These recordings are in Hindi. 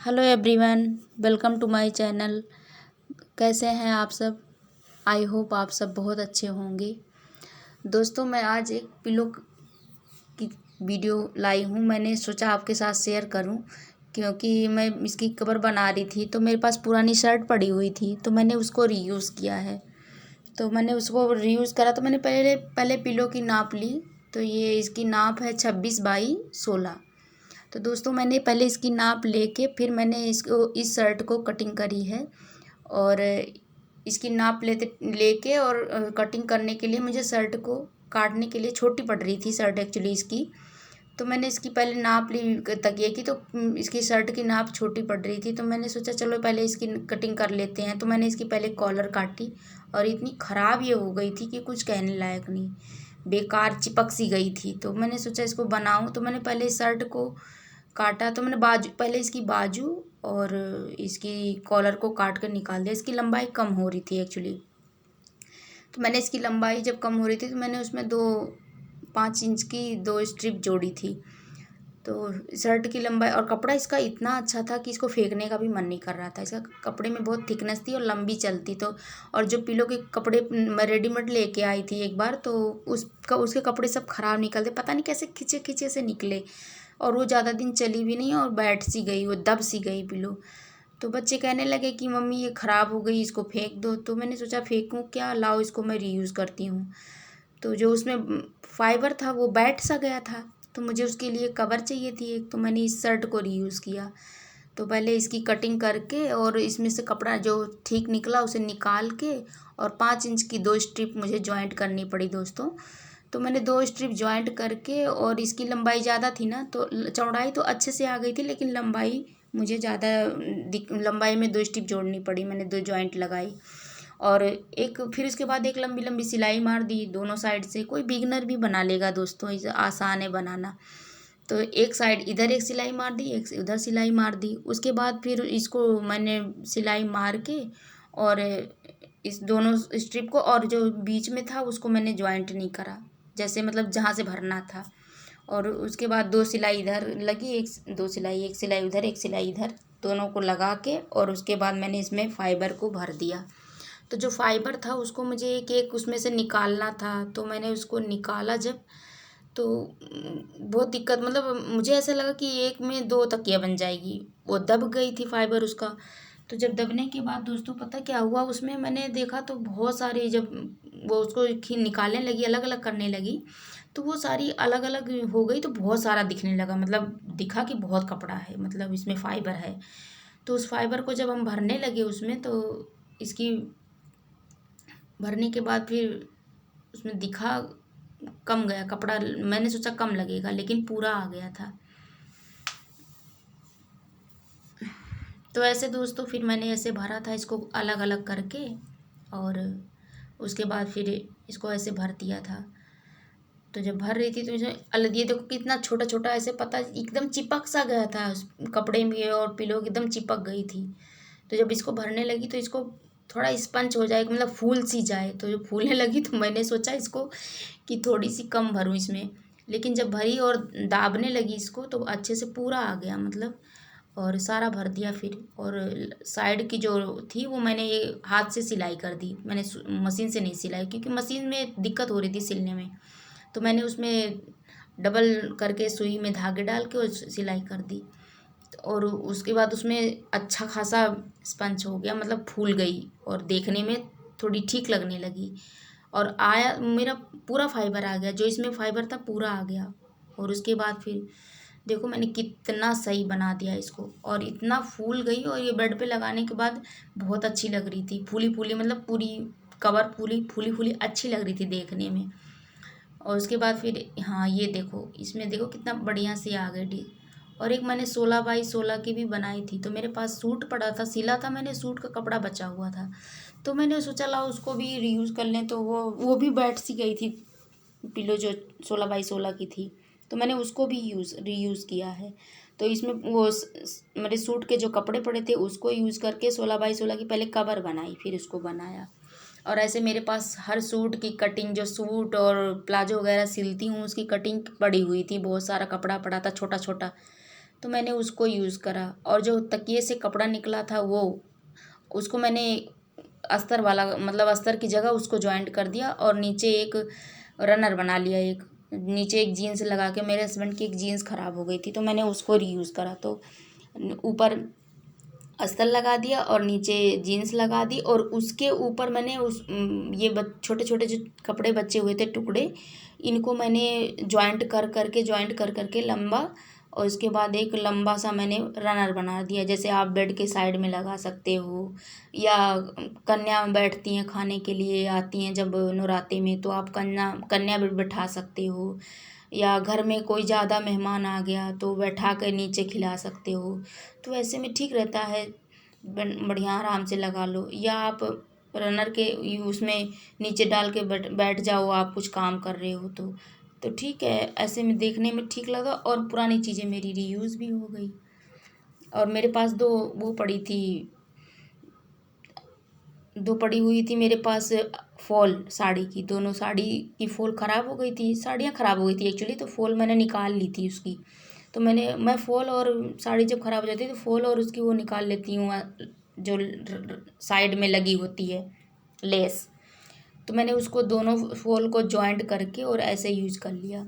Hello everyone, welcome to my channel. कैसे हैं आप सब? आई होप आप सब बहुत अच्छे होंगे। दोस्तों, मैं आज एक पिलो की वीडियो लाई हूँ। मैंने सोचा आपके साथ शेयर करूँ क्योंकि मैं इसकी कवर बना रही थी तो मेरे पास पुरानी शर्ट पड़ी हुई थी तो मैंने उसको रीयूज़ किया है। तो मैंने उसको रीयूज़ करा तो मैंने पहले पहले पिलो की नाप ली। तो ये इसकी नाप है 26 बाई 16। तो दोस्तों, मैंने पहले इसकी नाप लेके फिर मैंने इसको इस शर्ट को कटिंग करी है। और इसकी नाप लेके और कटिंग करने के लिए मुझे शर्ट को काटने के लिए छोटी पड़ रही थी शर्ट एक्चुअली इसकी। तो मैंने इसकी पहले नाप ली तकिए की, तो इसकी शर्ट की नाप छोटी पड़ रही थी तो मैंने सोचा चलो पहले इसकी कटिंग कर लेते हैं। तो मैंने इसकी पहले कॉलर काटी और इतनी ख़राब ये हो गई थी कि कुछ कहने लायक नहीं, बेकार चिपक सी गई थी। तो मैंने सोचा इसको बनाऊं, तो मैंने पहले इस शर्ट को काटा। तो मैंने पहले इसकी बाजू और इसकी कॉलर को काट कर निकाल दिया। इसकी लंबाई कम हो रही थी एक्चुअली। तो मैंने इसकी लंबाई जब कम हो रही थी तो मैंने उसमें 5 इंच की 2 स्ट्रिप जोड़ी थी। तो शर्ट की लंबाई और कपड़ा इसका इतना अच्छा था कि इसको फेंकने का भी मन नहीं कर रहा था। इसका कपड़े में बहुत थिकनेस थी और लंबी चलती। तो और जो पिलो के कपड़े मैं रेडीमेड लेके आई थी एक बार, तो उसके कपड़े सब ख़राब निकलते, पता नहीं कैसे खिंचे खिंचे से निकले। और वो ज़्यादा दिन चली भी नहीं और बैठ सी गई, वो दब सी गई पिलो। तो बच्चे कहने लगे कि मम्मी ये ख़राब हो गई, इसको फेंक दो। तो मैंने सोचा फेंकूँ क्या, लाओ इसको मैं रीयूज़ करती हूँ। तो जो उसमें फाइबर था वो बैठ सा गया था, तो मुझे उसके लिए कवर चाहिए थी एक। तो मैंने इस शर्ट को रीयूज़ किया। तो पहले इसकी कटिंग करके और इसमें से कपड़ा जो ठीक निकला उसे निकाल के और 5 इंच की 2 स्ट्रिप मुझे जॉइंट करनी पड़ी दोस्तों। तो मैंने 2 स्ट्रिप जॉइंट करके, और इसकी लंबाई ज़्यादा थी ना, तो चौड़ाई तो अच्छे से आ गई थी लेकिन लंबाई मुझे ज़्यादा लंबाई में 2 स्ट्रिप जोड़नी पड़ी। मैंने 2 जॉइंट लगाई और फिर उसके बाद एक लंबी लंबी सिलाई मार दी दोनों साइड से। कोई बिगनर भी बना लेगा दोस्तों, इसे आसान है बनाना। तो एक साइड इधर एक सिलाई मार दी, एक उधर सिलाई मार दी। उसके बाद फिर इसको मैंने सिलाई मार के और इस दोनों स्ट्रिप को और जो बीच में था उसको मैंने ज्वाइंट नहीं करा, जैसे मतलब जहाँ से भरना था। और उसके बाद 2 सिलाई इधर लगी, एक सिलाई उधर, एक सिलाई इधर, दोनों को लगा के और उसके बाद मैंने इसमें फाइबर को भर दिया। तो जो फाइबर था उसको मुझे एक एक उसमें से निकालना था। तो मैंने उसको निकाला जब, तो बहुत दिक्कत, मतलब मुझे ऐसा लगा कि एक में 2 तकिया बन जाएगी। वो दब गई थी फाइबर उसका। तो जब दबने के बाद दोस्तों पता क्या हुआ, उसमें मैंने देखा तो बहुत सारी, जब वो उसको निकालने लगी, अलग अलग करने लगी, तो वो सारी अलग अलग हो गई। तो बहुत सारा दिखने लगा, मतलब दिखा कि बहुत कपड़ा है, मतलब इसमें फाइबर है। तो उस फाइबर को जब हम भरने लगे उसमें, तो इसकी भरने के बाद फिर उसमें दिखा कम गया कपड़ा। मैंने सोचा कम लगेगा लेकिन पूरा आ गया था। तो ऐसे दोस्तों फिर मैंने ऐसे भरा था इसको अलग अलग करके, और उसके बाद फिर इसको ऐसे भर दिया था। तो जब भर रही थी तो इसे अलग, ये देखो कितना छोटा छोटा ऐसे, पता एकदम चिपक सा गया था उस कपड़े में और पिलो एकदम चिपक गई थी। तो जब इसको भरने लगी तो इसको थोड़ा स्पंज हो जाए, मतलब फूल सी जाए। तो जब फूलने लगी तो मैंने सोचा इसको कि थोड़ी सी कम भरूँ इसमें, लेकिन जब भरी और दाबने लगी इसको तो अच्छे से पूरा आ गया, मतलब और सारा भर दिया फिर। और साइड की जो थी वो मैंने ये हाथ से सिलाई कर दी, मैंने मशीन से नहीं सिलाई क्योंकि मशीन में दिक्कत हो रही थी सिलने में। तो मैंने उसमें डबल करके सुई में धागे डाल के और सिलाई कर दी। और उसके बाद उसमें अच्छा खासा स्पंज हो गया, मतलब फूल गई और देखने में थोड़ी ठीक लगने लगी। और आया मेरा पूरा फाइबर आ गया, जो इसमें फाइबर था पूरा आ गया। और उसके बाद फिर देखो मैंने कितना सही बना दिया इसको, और इतना फूल गई। और ये बेड पे लगाने के बाद बहुत अच्छी लग रही थी, फूली फूली, मतलब पूरी कवर पूरी फूली फूली अच्छी लग रही थी देखने में। और उसके बाद फिर हाँ ये देखो, इसमें देखो कितना बढ़िया से आ गई डी। और एक मैंने 16 बाई 16 की भी बनाई थी। तो मेरे पास सूट पड़ा था, सिला था मैंने, सूट का कपड़ा बचा हुआ था। तो मैंने सोचा लाओ उसको भी रीयूज़ कर लें। तो वो भी बैठ सी गई थी पिलो, जो 16 बाई 16 की थी। तो मैंने उसको भी रीयूज़ किया है। तो इसमें वो मेरे सूट के जो कपड़े पड़े थे उसको यूज़ करके 16 बाई 16 की पहले कवर बनाई, फिर उसको बनाया। और ऐसे मेरे पास हर सूट की कटिंग, जो सूट और प्लाजो वगैरह सिलती हूँ उसकी कटिंग पड़ी हुई थी, बहुत सारा कपड़ा पड़ा था छोटा छोटा। तो मैंने उसको यूज़ करा। और जो तकिए से कपड़ा निकला था वो, उसको मैंने अस्तर वाला, मतलब अस्तर की जगह उसको जॉइंट कर दिया और नीचे एक रनर बना लिया। एक नीचे एक जीन्स लगा के, मेरे हस्बैंड की एक जीन्स ख़राब हो गई थी तो मैंने उसको रीयूज़ करा। तो ऊपर अस्तर लगा दिया और नीचे जीन्स लगा दी, और उसके ऊपर मैंने ये छोटे छोटे जो कपड़े बचे हुए थे टुकड़े, इनको मैंने जॉइंट कर करके लंबा, और उसके बाद एक लंबा सा मैंने रनर बना दिया। जैसे आप बेड के साइड में लगा सकते हो, या कन्या बैठती हैं खाने के लिए आती हैं जब नवरात्रि में, तो आप कन्या कन्या बिठा सकते हो, या घर में कोई ज़्यादा मेहमान आ गया तो बैठा कर नीचे खिला सकते हो। तो ऐसे में ठीक रहता है, बढ़िया आराम से लगा लो। या आप रनर के उसमें नीचे डाल के बैठ जाओ, आप कुछ काम कर रहे हो तो ठीक है। ऐसे में देखने में ठीक लगा और पुरानी चीज़ें मेरी रीयूज़ भी हो गई। और मेरे पास दो पड़ी हुई थी मेरे पास फॉल साड़ी की। दोनों साड़ी की फॉल ख़राब हो गई थी, साड़ियाँ ख़राब हो गई थी एक्चुअली, तो फॉल मैंने निकाल ली थी उसकी। तो मैं फॉल और साड़ी जब ख़राब हो जाती है तो फॉल और उसकी वो निकाल लेती हूँ, जो साइड में लगी होती है लेस। तो मैंने उसको दोनों फॉल को जॉइंट करके और ऐसे यूज कर लिया।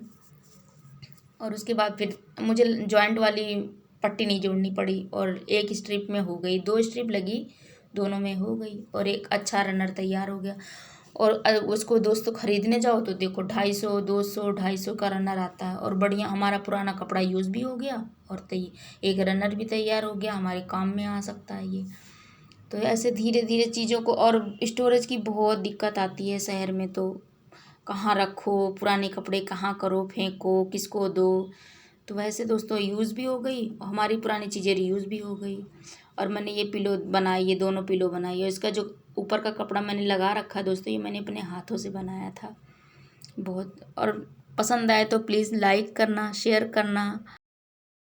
और उसके बाद फिर मुझे जॉइंट वाली पट्टी नहीं जोड़नी पड़ी, और एक स्ट्रिप में हो गई, 2 स्ट्रिप लगी, दोनों में हो गई, और एक अच्छा रनर तैयार हो गया। और उसको दोस्तों ख़रीदने जाओ तो देखो 250, 200, 250 का रनर आता है, और बढ़िया हमारा पुराना कपड़ा यूज़ भी हो गया और एक रनर भी तैयार हो गया, हमारे काम में आ सकता है ये। तो ऐसे धीरे धीरे चीज़ों को, और स्टोरेज की बहुत दिक्कत आती है शहर में, तो कहाँ रखो पुराने कपड़े, कहाँ करो, फेंको, किसको दो। तो वैसे दोस्तों यूज़ भी हो गई, हमारी पुरानी चीज़ें रीयूज़ भी हो गई। और मैंने ये पिलो बनाई, ये दोनों पिलो बनाई, और इसका जो ऊपर का कपड़ा मैंने लगा रखा है दोस्तों, ये मैंने अपने हाथों से बनाया था बहुत। और पसंद आए तो प्लीज़ लाइक करना, शेयर करना।